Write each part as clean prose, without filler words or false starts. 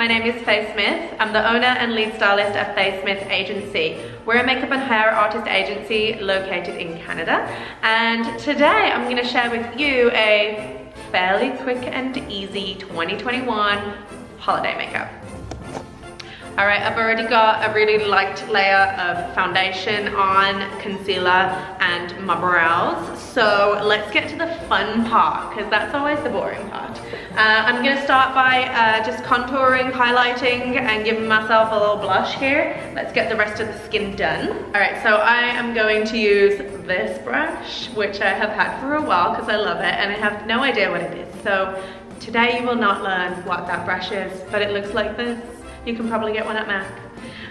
my name is Faye Smith. I'm the owner and lead stylist at Faye Smith Agency. We're a makeup and hair artist agency located in Canada. And today I'm going to share with you a fairly quick and easy 2021 holiday makeup. All right, I've already got a really light layer of foundation on, concealer, and my brows. So let's get to the fun part, because that's always the boring part. I'm gonna start by just contouring, highlighting, and giving myself a little blush here. Let's get the rest of the skin done. All right, so I am going to use this brush, which I have had for a while because I love it, and I have no idea what it is. So today you will not learn what that brush is, but it looks like this. You can probably get one at MAC.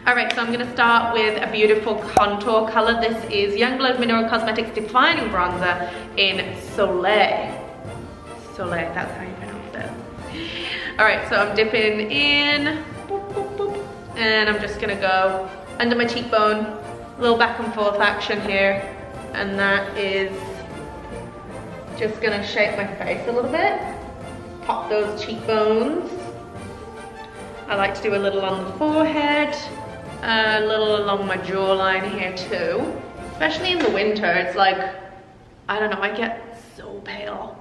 All right, so I'm gonna start with a beautiful contour color. This is Youngblood Mineral Cosmetics Defining Bronzer in Soleil. Soleil, that's how you pronounce it. All right, so I'm dipping in, boop, boop, boop, and I'm just gonna go under my cheekbone, a little back and forth action here, and that is just gonna shape my face a little bit, pop those cheekbones. I like to do a little on the forehead, a little along my jawline here too. Especially in the winter, it's like, I don't know, I get so pale.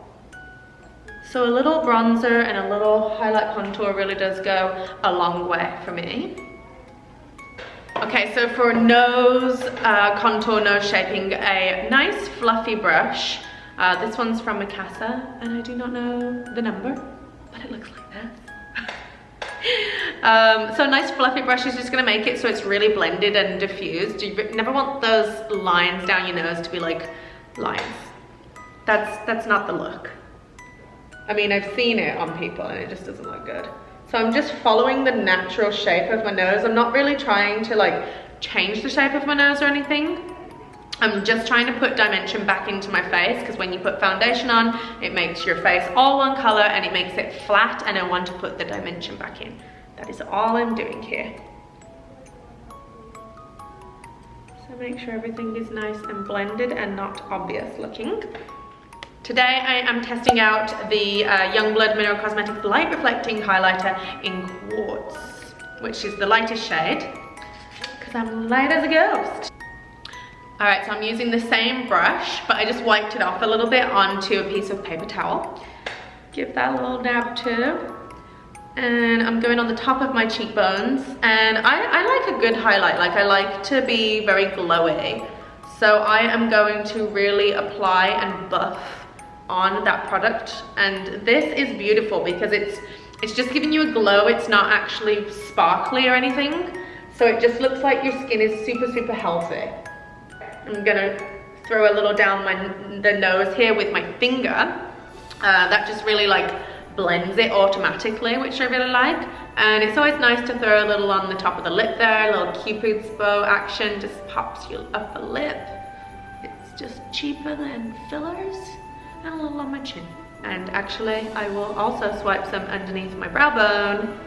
So a little bronzer and a little highlight contour really does go a long way for me. Okay, so for nose contour, nose shaping, a nice fluffy brush. This one's from Mikasa, and I do not know the number, but it looks like that. So a nice fluffy brush is just going to make it so it's really blended and diffused. You never want those lines down your nose to be like lines. That's not the look. I mean, I've seen it on people and it just doesn't look good. So I'm just following the natural shape of my nose. I'm not really trying to like change the shape of my nose or anything. I'm just trying to put dimension back into my face, because when you put foundation on, it makes your face all one color and it makes it flat, and I want to put the dimension back in. That is all I'm doing here. So make sure everything is nice and blended and not obvious looking. Today I am testing out the Youngblood Mineral Cosmetics Light Reflecting Highlighter in Quartz, which is the lightest shade, because I'm light as a ghost. All right, so I'm using the same brush, but I just wiped it off a little bit onto a piece of paper towel. Give that a little dab too. And I'm going on the top of my cheekbones. And I like a good highlight, like I like to be very glowy. So I am going to really apply and buff on that product. And this is beautiful because it's just giving you a glow. It's not actually sparkly or anything. So it just looks like your skin is super, super healthy. I'm gonna throw a little down the nose here with my finger. That just really like blends it automatically, which I really like. And it's always nice to throw a little on the top of the lip there, a little Cupid's bow action, just pops your upper lip. It's just cheaper than fillers. And a little on my chin. And actually, I will also swipe some underneath my brow bone.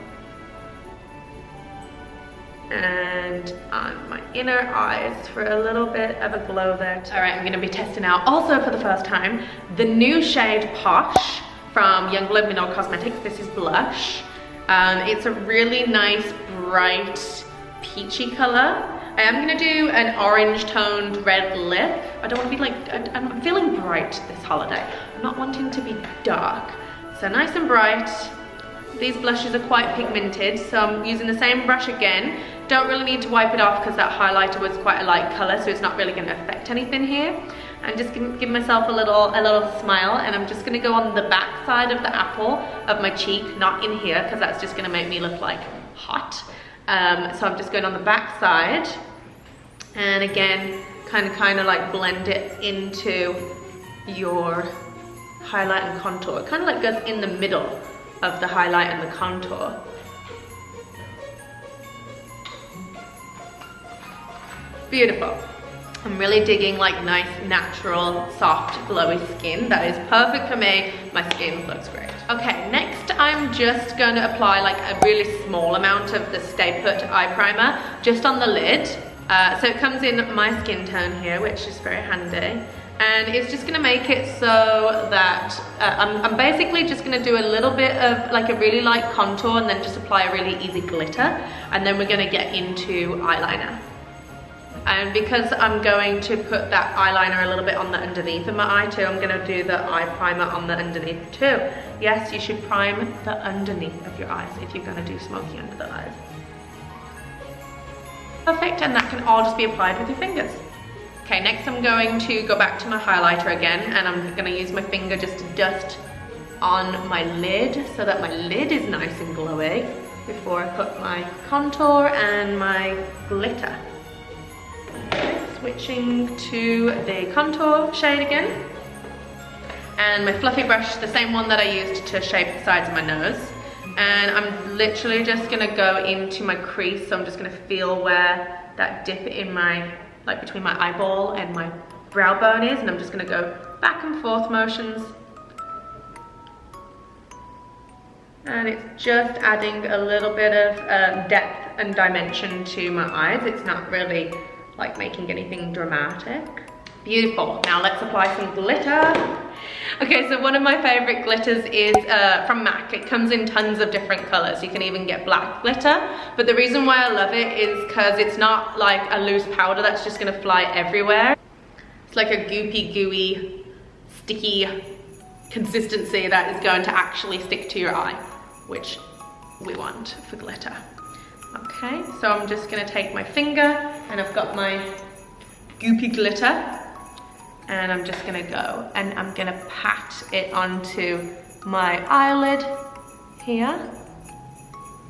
And on my inner eyes for a little bit of a glow there too. All right, I'm gonna be testing out also for the first time the new shade Posh from Youngblood Mineral Cosmetics. This is blush. It's a really nice bright peachy color. I am gonna do an orange toned red lip. I don't want to be like, I'm feeling bright this holiday. I'm not wanting to be dark. So nice and bright. These blushes are quite pigmented, so I'm using the same brush again. Don't really need to wipe it off because that highlighter was quite a light color, so it's not really going to affect anything here. I'm just going to give myself a little smile, and I'm just going to go on the back side of the apple of my cheek, not in here, because that's just going to make me look like hot. So I'm just going on the back side, and again, kind of like blend it into your highlight and contour. It kind of like goes in the middle of the highlight and the contour. Beautiful. I'm really digging like nice, natural, soft, glowy skin. That is perfect for me. My skin looks great. Okay, next I'm just going to apply like a really small amount of the Stay Put eye primer just on the lid. So it comes in my skin tone here, which is very handy. And it's just gonna make it so that I'm basically just gonna do a little bit of like a really light contour and then just apply a really easy glitter, and then we're gonna get into eyeliner. And because I'm going to put that eyeliner a little bit on the underneath of my eye too, I'm gonna do the eye primer on the underneath too. Yes, you should prime the underneath of your eyes if you're gonna do smoky under the eyes. Perfect, and that can all just be applied with your fingers. Okay, next I'm going to go back to my highlighter again, and I'm gonna use my finger just to dust on my lid so that my lid is nice and glowy before I put my contour and my glitter. Switching to the contour shade again, and my fluffy brush, the same one that I used to shape the sides of my nose, and I'm literally just gonna go into my crease. So I'm just gonna feel where that dip in my, like between my eyeball and my brow bone is, and I'm just gonna go back and forth motions, and it's just adding a little bit of depth and dimension to my eyes. It's not really like making anything dramatic. Beautiful. Now let's apply some glitter. Okay, so one of my favorite glitters is from MAC. It comes in tons of different colors. You can even get black glitter, but the reason why I love it is because it's not like a loose powder that's just gonna fly everywhere. It's like a goopy, gooey, sticky consistency that is going to actually stick to your eye, which we want for glitter. Okay, so I'm just gonna take my finger, and I've got my goopy glitter, and I'm just gonna go and I'm gonna pat it onto my eyelid here.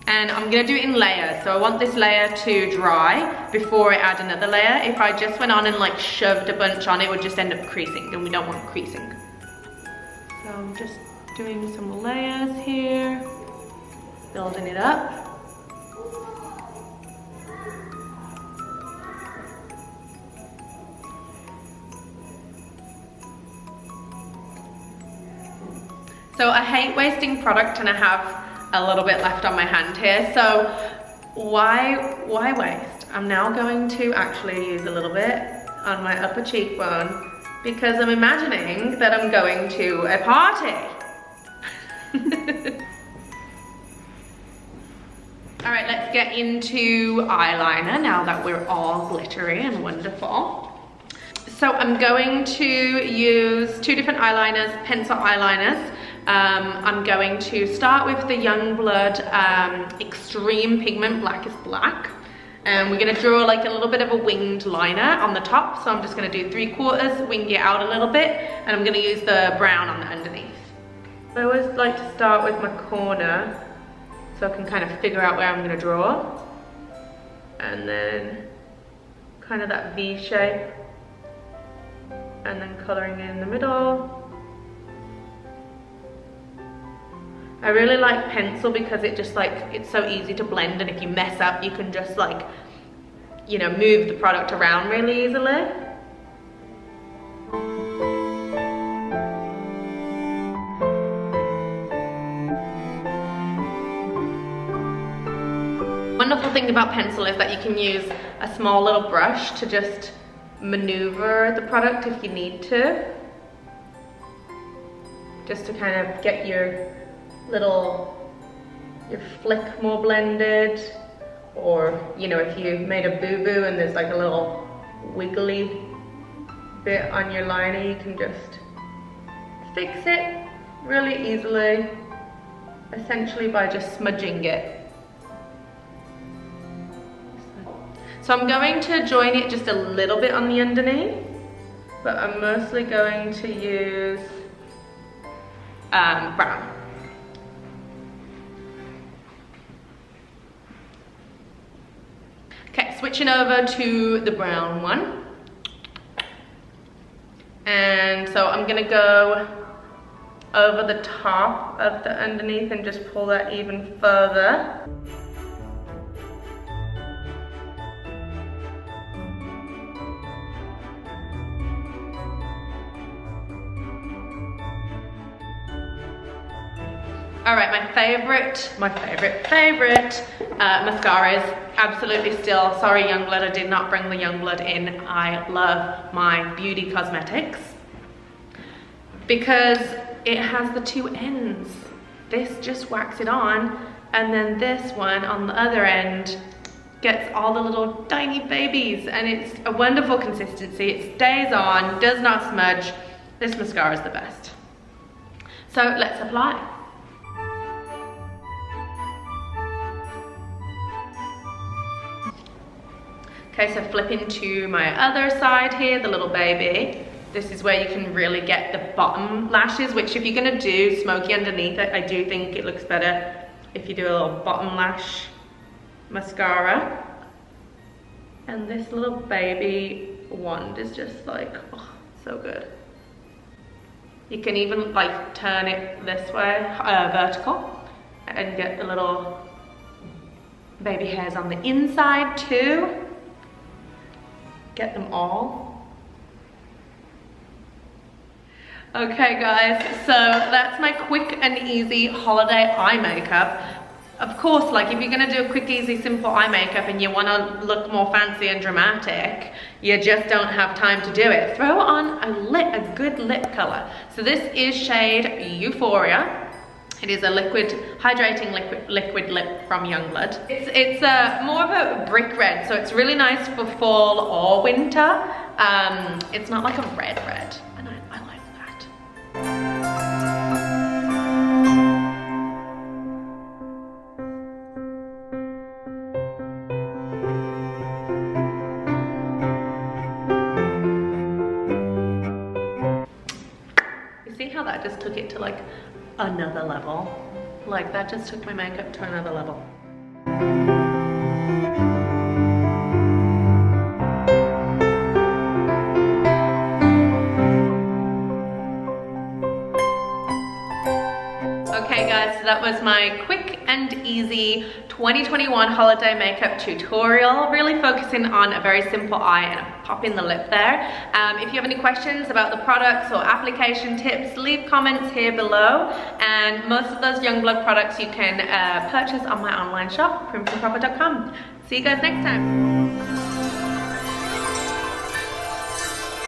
And I'm gonna do it in layers. So I want this layer to dry before I add another layer. If I just went on and like shoved a bunch on, it would just end up creasing, and we don't want creasing. So I'm just doing some layers here, building it up. So I hate wasting product, and I have a little bit left on my hand here. So why waste? I'm now going to actually use a little bit on my upper cheekbone because I'm imagining that I'm going to a party. All right, let's get into eyeliner now that we're all glittery and wonderful. So I'm going to use two different eyeliners, pencil eyeliners. I'm going to start with the Youngblood Extreme Pigment Black is Black. And we're gonna draw like a little bit of a winged liner on the top. So I'm just gonna do 3/4, wing it out a little bit, and I'm gonna use the brown on the underneath. I always like to start with my corner so I can kind of figure out where I'm gonna draw. And then kind of that V shape. And then coloring in the middle. I really like pencil because it just like, it's so easy to blend, and if you mess up, you can just like, you know, move the product around really easily. Wonderful thing about pencil is that you can use a small little brush to just maneuver the product if you need to. Just to kind of get your flick more blended, or you know, if you made a boo-boo and there's like a little wiggly bit on your liner, you can just fix it really easily, essentially by just smudging it. So I'm going to join it just a little bit on the underneath, but I'm mostly going to use brown. Okay, switching over to the brown one. And so I'm gonna go over the top of the underneath and just pull that even further. All right, my favorite mascara is absolutely still, sorry Youngblood, I did not bring the Youngblood in. I love my beauty cosmetics. because it has the two ends. This just whacks it on, and then this one on the other end gets all the little tiny babies, and it's a wonderful consistency. It stays on, does not smudge. This mascara is the best. So let's apply. Okay, so flipping to my other side here, the little baby. This is where you can really get the bottom lashes, which if you're gonna do smoky underneath it, I do think it looks better if you do a little bottom lash mascara. And this little baby wand is just like, oh, so good. You can even like turn it this way, vertical, and get the little baby hairs on the inside too. Get them all. Okay guys, so that's my quick and easy holiday eye makeup. Of course, like if you're gonna do a quick, easy, simple eye makeup and you wanna look more fancy and dramatic, you just don't have time to do it. Throw on a good lip color. So this is shade Euphoria. It is a liquid, hydrating liquid lip from Youngblood. It's more of a brick red, so it's really nice for fall or winter. It's not like a red, and I like that. You see how that just took it to like another level? Like that just took my makeup to another level. Okay guys, so that was my quick and easy 2021 holiday makeup tutorial, really focusing on a very simple eye and a pop in the lip there. If you have any questions about the products or application tips, leave comments here below, and most of those Youngblood products you can purchase on my online shop, primsandproper.com. See you guys next time.